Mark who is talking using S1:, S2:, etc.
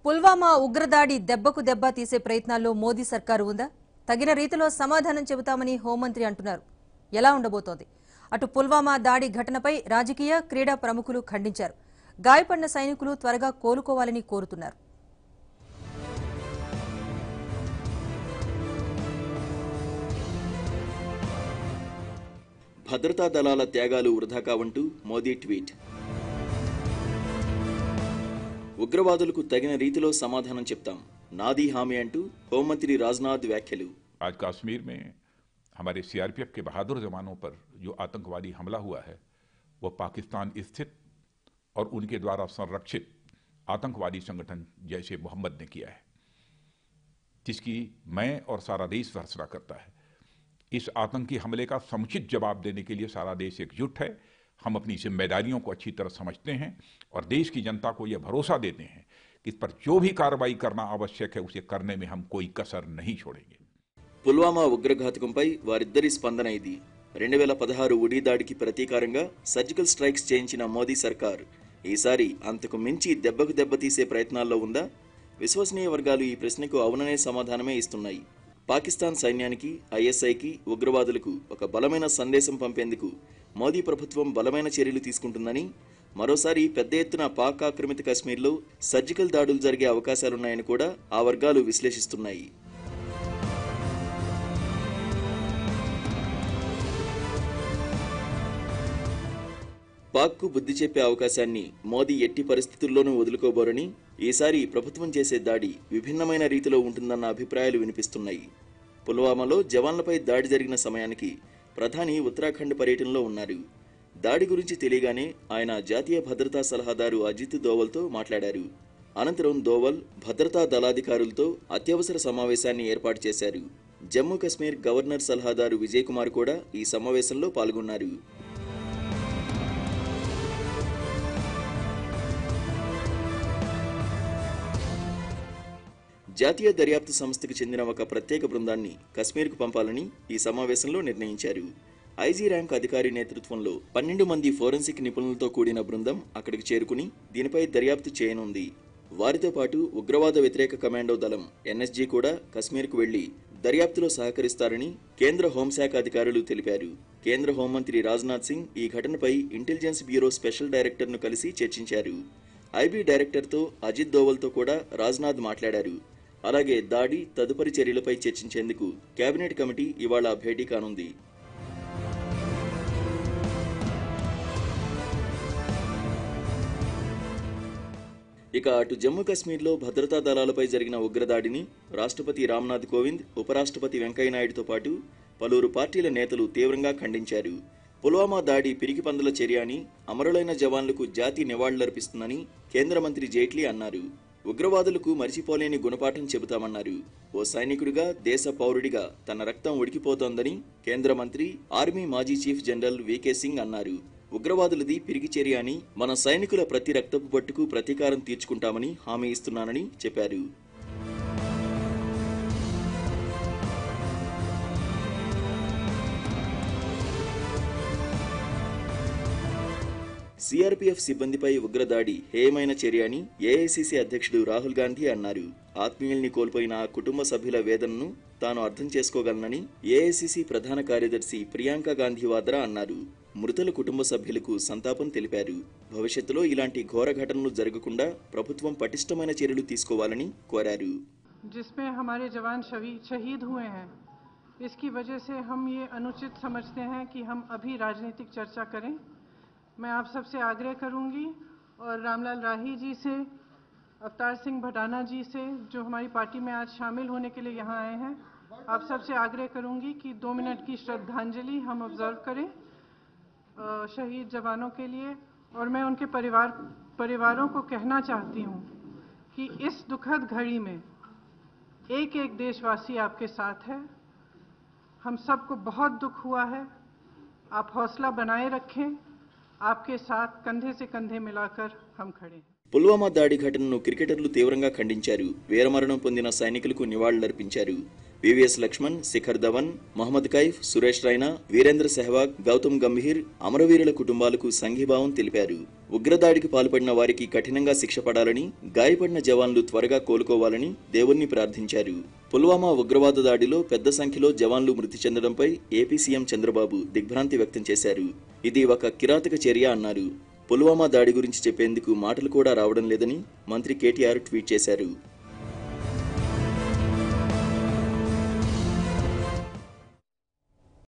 S1: పుల్వామా ఉగ్రదాడి దెబ్బకు దెబ్బ తీసే ప్రయత్నాల్లో మోదీ సర్కారు ఉందా? తగిన రీతిలో సమాధానం చెబుతామని హోంమంత్రి అంటున్నారు. ఎలా ఉండబోతోంది? అటు పుల్వామా దాడి ఘటనపై రాజకీయ, క్రీడా ప్రముఖులు ఖండించారు. గాయపడిన సైనికులు త్వరగా కోలుకోవాలని కోరుతున్నారు.
S2: భద్రతా దళాల త్యాగాలు వృధా కావంటూ మోదీ ట్వీట్. ఉగ్రవాదులకు తగిన రీతిలో సమాధానం చెప్తాం, నాదీ హామీ అంటూ హోంమంత్రి రాజ్నాథ్ వ్యాఖ్యలు.
S3: आज कश्मीर में हमारे सीआरपीएफ के बहादुर जवानों पर जो आतंकवादी हमला हुआ है वो पाकिस्तान स्थित और उनके द्वारा संरक्षित आतंकवादी संगठन जैशे मोहम्मद ने किया है, जिसकी मैं और सारा देश भर्त्सना करता है। इस आतंकी हमले का समुचित जवाब देने के लिए सारा देश एकजुट है। हम अपनी जिम्मेदारियों को अच्छी तरह समझते हैं और देश की जनता को यह भरोसा देते हैं कि इस पर जो भी कार्रवाई करना आवश्यक है उसे करने में हम कोई कसर नहीं छोड़ेंगे।
S2: పుల్వామా ఉగ్రఘాతకంపై వారిద్దరి స్పందన ఇది. 2016 ఉడీ దాడికి ప్రతీకారంగా సర్జికల్ స్ట్రైక్స్ చేయించిన మోదీ సర్కార్ ఈసారి అంతకు మించి దెబ్బకు దెబ్బతీసే ప్రయత్నాల్లో ఉందా? విశ్వసనీయ వర్గాలు ఈ ప్రశ్నకు అవుననే సమాధానమే ఇస్తున్నాయి. పాకిస్తాన్ సైన్యానికి, ఐఎస్ఐకి, ఉగ్రవాదులకు ఒక బలమైన సందేశం పంపేందుకు మోదీ ప్రభుత్వం బలమైన చర్యలు తీసుకుంటుందని, మరోసారి పెద్ద ఎత్తున పాక్ ఆక్రమిత కశ్మీర్లో సర్జికల్ దాడులు జరిగే అవకాశాలున్నాయని కూడా ఆ వర్గాలు విశ్లేషిస్తున్నాయి. పాక్కు బుద్ధి చెప్పే అవకాశాన్ని మోదీ ఎట్టి పరిస్థితుల్లోనూ వదులుకోబోరని, ఈసారి ప్రభుత్వం చేసే దాడి విభిన్నమైన రీతిలో ఉంటుందన్న అభిప్రాయాలు వినిపిస్తున్నాయి. పుల్వామాలో జవాన్లపై దాడి జరిగిన సమయానికి ప్రధాని ఉత్తరాఖండ్ పర్యటనలో ఉన్నారు. దాడి గురించి తెలియగానే ఆయన జాతీయ భద్రతా సలహాదారు అజిత్ దోవల్తో మాట్లాడారు. అనంతరం దోవల్ భద్రతా దళాధికారులతో అత్యవసర సమావేశాన్ని ఏర్పాటు చేశారు. జమ్మూ కశ్మీర్ గవర్నర్ సలహాదారు విజయ్ కుమార్ కూడా ఈ సమావేశంలో పాల్గొన్నారు. జాతీయ దర్యాప్తు సంస్థకు చెందిన ఒక ప్రత్యేక బృందాన్ని కశ్మీర్కు పంపాలని ఈ సమావేశంలో నిర్ణయించారు. ఐజీ ర్యాంక్ అధికారి నేతృత్వంలో 12 మంది ఫోరెన్సిక్ నిపుణులతో కూడిన బృందం అక్కడికి చేరుకుని దీనిపై దర్యాప్తు చేయనుంది. వారితో పాటు ఉగ్రవాద వ్యతిరేక కమాండో దళం ఎన్ఎస్జీ కూడా కశ్మీర్కు వెళ్లి దర్యాప్తులో సహకరిస్తారని కేంద్ర హోంశాఖ అధికారులు తెలిపారు. కేంద్ర హోంమంత్రి రాజ్నాథ్ సింగ్ ఈ ఘటనపై ఇంటెలిజెన్స్ బ్యూరో స్పెషల్ డైరెక్టర్ను కలిసి చర్చించారు. ఐబీ డైరెక్టర్తో అజిత్ దోవల్తో కూడా రాజ్నాథ్ మాట్లాడారు. అలాగే దాడి తదుపరి చర్యలపై చర్చించేందుకు కేబినెట్ కమిటీ ఇవాళ భేటీ కానుంది. ఇక అటు జమ్మూ కశ్మీర్లో భద్రతా దళాలపై జరిగిన ఉగ్రదాడిని రాష్ట్రపతి రామ్నాథ్ కోవింద్, ఉపరాష్ట్రపతి వెంకయ్యనాయుడుతో పాటు పలువురు పార్టీల నేతలు తీవ్రంగా ఖండించారు. పుల్వామా దాడి పిరికిపందుల చర్య అని, అమరులైన జవాన్లకు జాతి నివాళులర్పిస్తుందని కేంద్ర మంత్రి జైట్లీ అన్నారు. ఉగ్రవాదులకు మరిచిపోలేని గుణపాఠం చెబుతామన్నారు. ఓ సైనికుడిగా, దేశ పౌరుడిగా తన రక్తం ఉడికిపోతోందని కేంద్ర మంత్రి, ఆర్మీ మాజీ చీఫ్ జనరల్ వికే సింగ్ అన్నారు. ఉగ్రవాదులది పిరికి చర్య అని, మన సైనికుల ప్రతి రక్తపు బట్టుకు ప్రతీకారం తీర్చుకుంటామని హామీ ఇస్తున్నానని చెప్పారు. సిఆర్పీఎఫ్ సిబ్బందిపై ఉగ్రదాడి హేయమైన చర్య అని ఏఐసీసీ అధ్యక్షుడు రాహుల్ గాంధీ అన్నారు. ఆత్మీయుల్ని కోల్పోయిన ఆ కుటుంబ సభ్యుల వేదనను తాను అర్థం చేసుకోగలనని ఏఐసీసీ ప్రధాన కార్యదర్శి ప్రియాంక గాంధీ వాద్రా అన్నారు. మృతుల కుటుంబ సభ్యులకు సంతాపం తెలిపారు. భవిష్యత్తులో ఇలాంటి ఘోర ఘటనలు జరగకుండా ప్రభుత్వం పటిష్టమైన చర్యలు తీసుకోవాలని కోరారు.
S4: जिसमें हमारे जवान शहीद हुए हैं, इसकी वजह से हम ये अनुचित समझते हैं कि हम अभी राजनीतिक चर्चा करें। मैं आप सबसे आग्रह करूंगी और रामलाल राही जी से, अवतार सिंह भटाना जी से जो हमारी पार्टी में आज शामिल होने के लिए यहाँ आए हैं, आप सबसे आग्रह करूंगी कि 2 मिनट की श्रद्धांजलि हम ऑब्जर्व करें शहीद जवानों के लिए। और मैं उनके परिवारों को कहना चाहती हूँ कि इस दुखद घड़ी में एक एक देशवासी आपके साथ है। हम सबको बहुत दुख हुआ है, आप हौसला बनाए रखें, आपके साथ कंधे से कंधे मिलाकर हम खड़े हैं।
S2: పుల్వామా దాడి ఘటనను క్రికెటర్లు తీవ్రంగా ఖండించారు. వీరమరణం పొందిన సైనికులకు నివాళులర్పించారు. వివిఎస్ లక్ష్మణ్, శిఖర్ ధవన్, మహమ్మద్ కైఫ్, సురేష్ రైనా, వీరేంద్ర సెహ్వాగ్, గౌతమ్ గంభీర్ అమరవీరుల కుటుంబాలకు సంఘీభావం తెలిపారు. ఉగ్రదాడికి పాల్పడిన వారికి కఠినంగా శిక్ష పడాలని, గాయపడిన జవాన్లు త్వరగా కోలుకోవాలని దేవుణ్ణి ప్రార్థించారు. పుల్వామా ఉగ్రవాద దాడిలో పెద్ద సంఖ్యలో జవాన్లు మృతి చెందడంపై ఏపీ సీఎం చంద్రబాబు దిగ్భ్రాంతి వ్యక్తం చేశారు. ఇది ఒక కిరాతక చర్య అన్నారు. పుల్వామా దాడి గురించి చెప్పేందుకు మాటలు కూడా రావడం లేదని మంత్రి కేటీఆర్ ట్వీట్ చేశారు.